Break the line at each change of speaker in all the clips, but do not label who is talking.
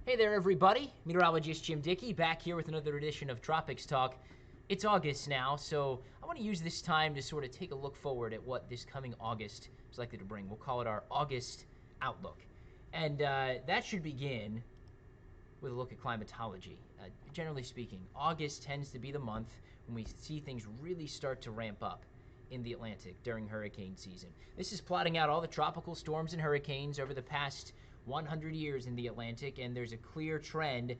Hey there, everybody. Meteorologist Jim Dickey back here with another edition of Tropics Talk. It's August now, so I want to use this time to sort of take a look forward at what this coming August is likely to bring. We'll call it our August Outlook. And that should begin with a look at climatology. Generally speaking, August tends to be the month when we see things really start to ramp up in the Atlantic during hurricane season. This is plotting out all the tropical storms and hurricanes over the past 100 years in the Atlantic, and there's a clear trend,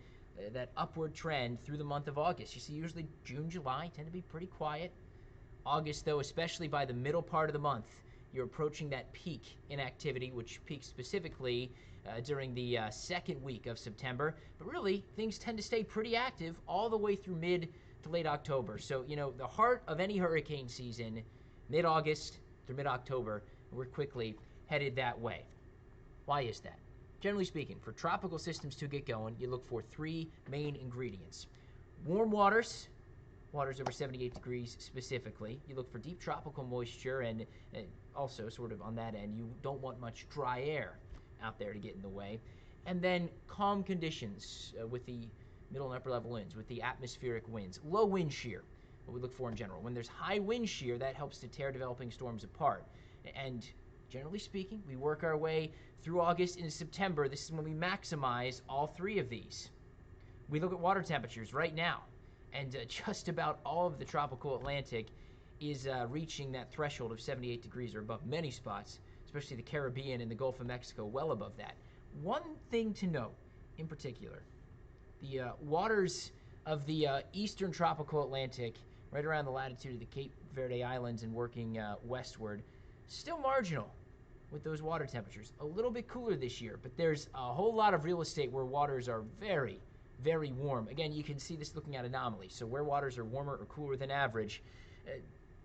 that upward trend through the month of August. You see, usually June, July tend to be pretty quiet. August, though, especially by the middle part of the month, you're approaching that peak in activity, which peaks specifically during the second week of September. But really, things tend to stay pretty active all the way through mid to late October. So, the heart of any hurricane season, mid-August through mid-October, we're quickly headed that way. Why is that? Generally speaking, for tropical systems to get going, you look for three main ingredients. Warm waters over 78 degrees specifically. You look for deep tropical moisture, and also sort of on that end, you don't want much dry air out there to get in the way. And then calm conditions with the middle and upper level winds, with the atmospheric winds. Low wind shear, what we look for in general. When there's high wind shear, that helps to tear developing storms apart. And generally speaking, we work our way through August into September. This is when we maximize all three of these. We look at water temperatures right now, and just about all of the tropical Atlantic is reaching that threshold of 78 degrees or above. Many spots, especially the Caribbean and the Gulf of Mexico, well above that. One thing to note in particular, the waters of the eastern tropical Atlantic, right around the latitude of the Cape Verde Islands and working westward, still marginal with those water temperatures. A little bit cooler this year, but there's a whole lot of real estate where waters are very, very warm. Again, you can see this looking at ANOMALY. So where waters are warmer or cooler than average,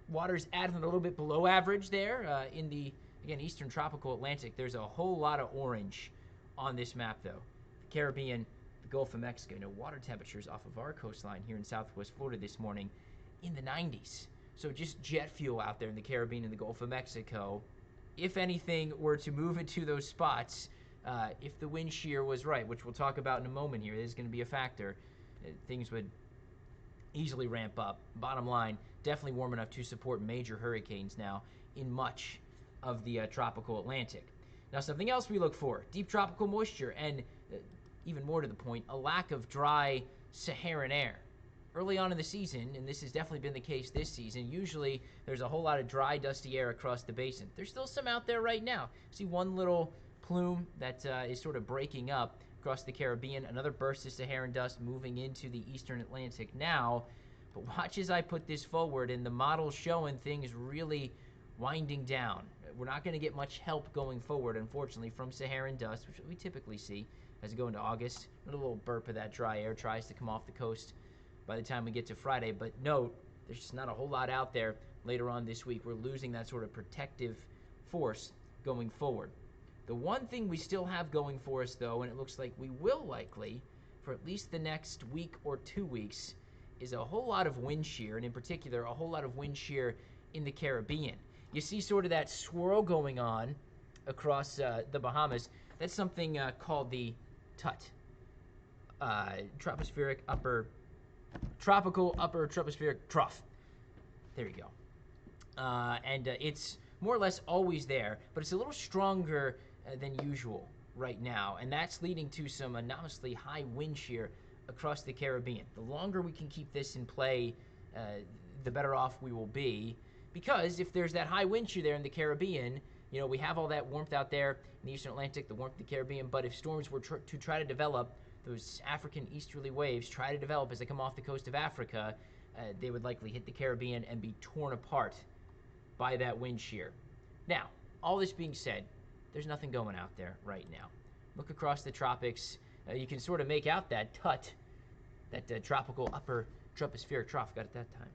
waters at a little bit below average there in the, again, eastern tropical Atlantic. There's a whole lot of orange on this map, though. The Caribbean, the Gulf of Mexico, water temperatures off of our coastline here in southwest Florida this morning in the 90s. So just jet fuel out there in the Caribbean and the Gulf of Mexico. If anything were to move into those spots, if the wind shear was right, which we'll talk about in a moment here, is going to be a factor, things would easily ramp up. Bottom line, definitely warm enough to support major hurricanes now in much of the tropical Atlantic. Now, something else we look for, deep tropical moisture, and even more to the point, a lack of dry Saharan air. Early on in the season, and this has definitely been the case this season, usually there's a whole lot of dry, dusty air across the basin. There's still some out there right now. See one little plume that is sort of breaking up across the Caribbean, another burst of Saharan dust moving into the eastern Atlantic now. But watch as I put this forward, and the model's showing things really winding down. We're not going to get much help going forward, unfortunately, from Saharan dust, which we typically see as we go into August. A little burp of that dry air tries to come off the coast by the time we get to Friday. But note, there's just not a whole lot out there later on this week. We're losing that sort of protective force going forward. The one thing we still have going for us, though, and it looks like we will likely, for at least the next week or 2 weeks, is a whole lot of wind shear, and in particular, a whole lot of wind shear in the Caribbean. You see sort of that swirl going on across the Bahamas. That's something called the TUT, Tropical Upper Tropospheric Trough. There you go. And it's more or less always there, but it's a little stronger than usual right now, and that's leading to some anomalously high wind shear across the Caribbean. The longer we can keep this in play, the better off we will be, because if there's that high wind shear there in the Caribbean, we have all that warmth out there in the eastern Atlantic, the warmth of the Caribbean, but if storms were to try to develop, those African easterly waves try to develop as they come off the coast of Africa, they would likely hit the Caribbean and be torn apart by that wind shear. Now, all this being said, there's nothing going out there right now. Look across the tropics. You can sort of make out that TUT, that tropical upper tropospheric trough, got it that time,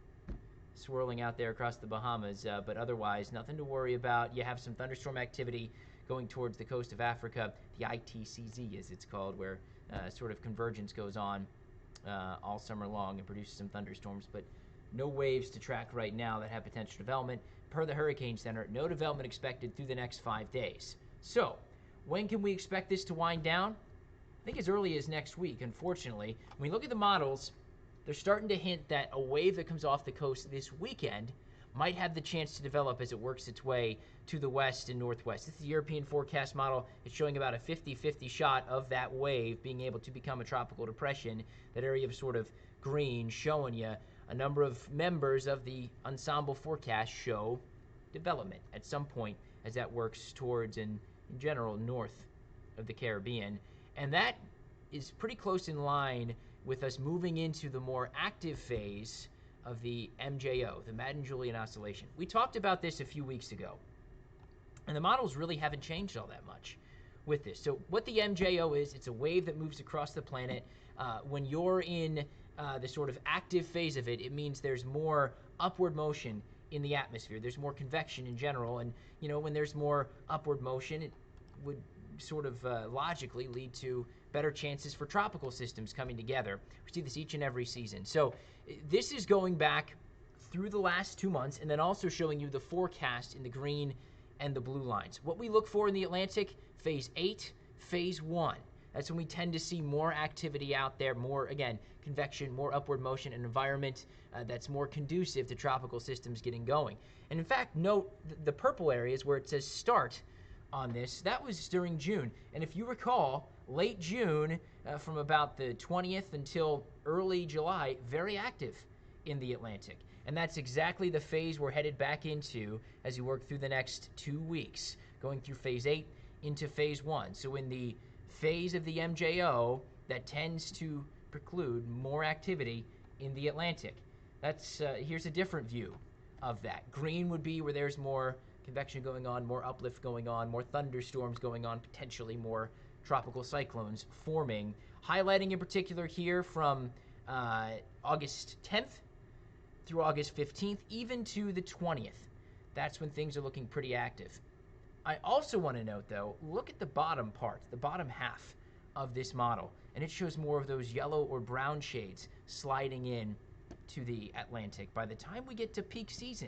swirling out there across the Bahamas, but otherwise nothing to worry about. You have some thunderstorm activity going towards the coast of Africa, the ITCZ as it's called, where sort of convergence goes on all summer long and produces some thunderstorms, but no waves to track right now that have potential development. Per the Hurricane Center, no development expected through the next 5 days. So, when can we expect this to wind down? I think as early as next week, unfortunately. When we look at the models, they're starting to hint that a wave that comes off the coast this weekend might have the chance to develop as it works its way to the west and northwest. This is the European forecast model. It's showing about a 50-50 shot of that wave being able to become a tropical depression. That area of sort of green showing you a number of members of the ensemble forecast show development at some point as that works towards, in general, north of the Caribbean. And that is pretty close in line with us moving into the more active phase of the MJO, the Madden-Julian Oscillation. We talked about this a few weeks ago, and the models really haven't changed all that much with this. So what the MJO is, it's a wave that moves across the planet. When you're in the sort of active phase of it, it means there's more upward motion in the atmosphere. There's more convection in general, and when there's more upward motion, it would sort of logically lead to better chances for tropical systems coming together. We see this each and every season. So this is going back through the last 2 months and then also showing you the forecast in the green and the blue lines. What we look for in the Atlantic, phase 8, phase 1. That's when we tend to see more activity out there, more, again, convection, more upward motion, an environment that's more conducive to tropical systems getting going. And in fact, note the purple areas where it says start on this, that was during June. And if you recall, late June, from about the 20th until early July, very active in the Atlantic. And that's exactly the phase we're headed back into as we work through the next 2 weeks, going through phase 8 into phase 1. So in the phase of the MJO, that tends to preclude more activity in the Atlantic. That's here's a different view of that. Green would be where there's more convection going on, more uplift going on, more thunderstorms going on, potentially more tropical cyclones forming. Highlighting in particular here from August 10th through August 15th, even to the 20th. That's when things are looking pretty active. I also want to note, though, look at the bottom part, the bottom half of this model, and it shows more of those yellow or brown shades sliding in to the Atlantic by the time we get to peak season.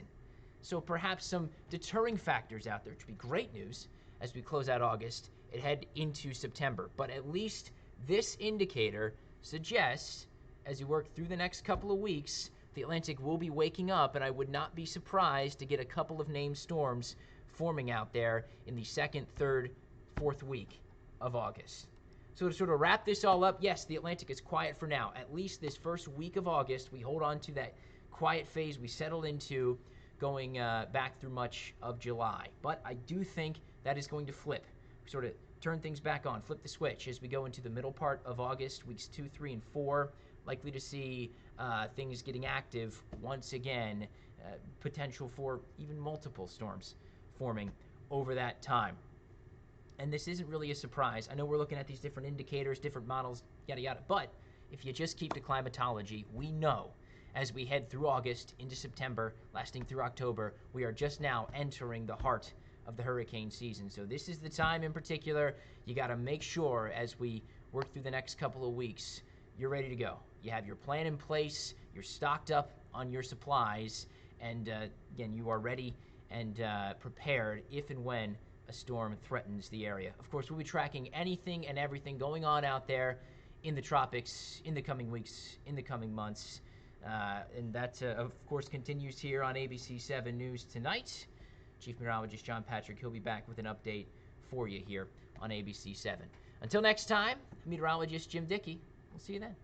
So perhaps some deterring factors out there, which would be great news as we close out August and head into September. But at least this indicator suggests, as you work through the next couple of weeks, the Atlantic will be waking up, and I would not be surprised to get a couple of named storms forming out there in the 2nd, 3rd, 4th week of August. So to sort of wrap this all up, yes, the Atlantic is quiet for now. At least this first week of August, we hold on to that quiet phase we settled into going back through much of July. But I do think that is going to flip, sort of turn things back on, flip the switch as we go into the middle part of August, weeks 2, 3, and 4. Likely to see things getting active once again, potential for even multiple storms forming over that time. And this isn't really a surprise. I know we're looking at these different indicators, different models, yada yada, but if you just keep to climatology, we know as we head through August into September, lasting through October, we are just now entering the heart of the hurricane season. So this is the time in particular, you got to make sure as we work through the next couple of weeks, you're ready to go. You have your plan in place, you're stocked up on your supplies, and again, you are ready and prepared if and when a storm threatens the area. Of course, we'll be tracking anything and everything going on out there in the tropics in the coming weeks, in the coming months. And that, of course, continues here on ABC 7 News tonight. Chief Meteorologist John Patrick, he'll be back with an update for you here on ABC 7. Until next time, Meteorologist Jim Dickey. We'll see you then.